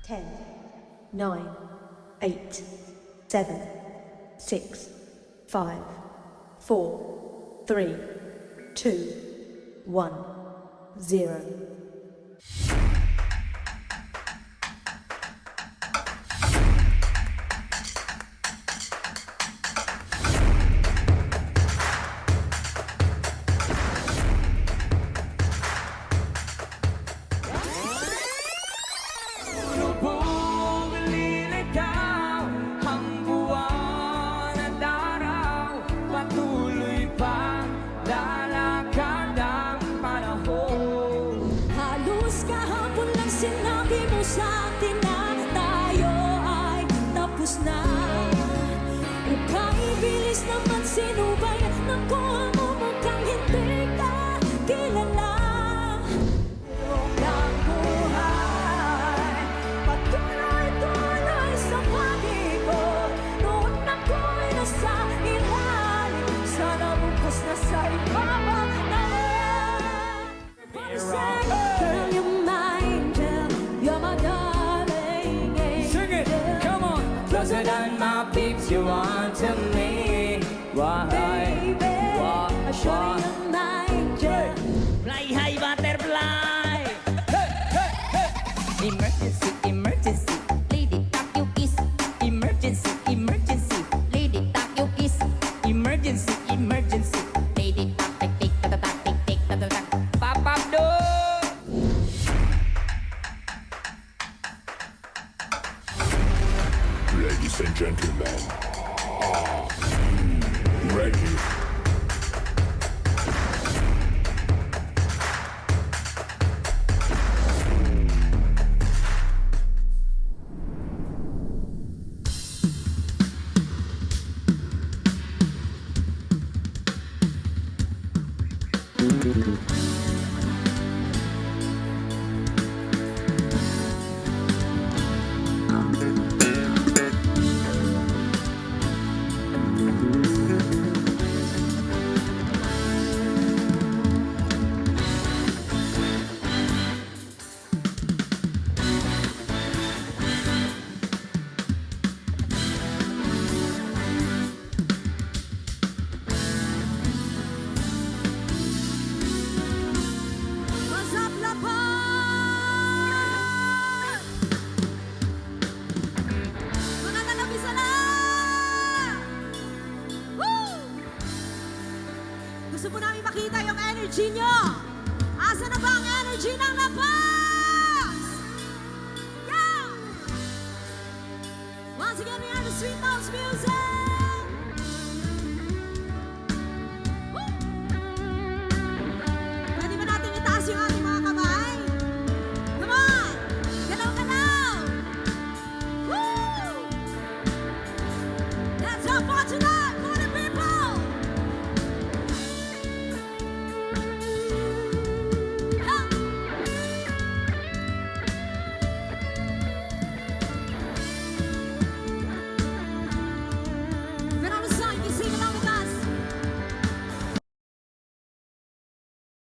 10, 9, 8, 7, 6, 5, 4, 3, 2, 1, 0. Sinabi mo sa akin na tayo ay tapos na. Mukhang ibilis naman sinubay. Nakuha mo mukhang hindi ka kilala. Ang buhay patuloy-tuloy sa pag-ikot. Noon ako'y nasa ilalim, sana bukas na sa ibaba na. Closer than my peeps, you want to me. Why? Baby, I show you my angel. Fly high, butterfly. Hey, hey, hey. Emergency, emergency. Lady, tak you kiss. Emergency, emergency. Lady, tak you kiss. Emergency, emergency. Lady, tak, tak, tik, tak, tak, tik, tik, tak, tak, tak. Pop, pop, do. Ladies and gentlemen, are you ready? Gusto po namin makita yung energy nyo. Asa na ba ang energy ng labas? Yeah! Once again, we have the Sweet House Music!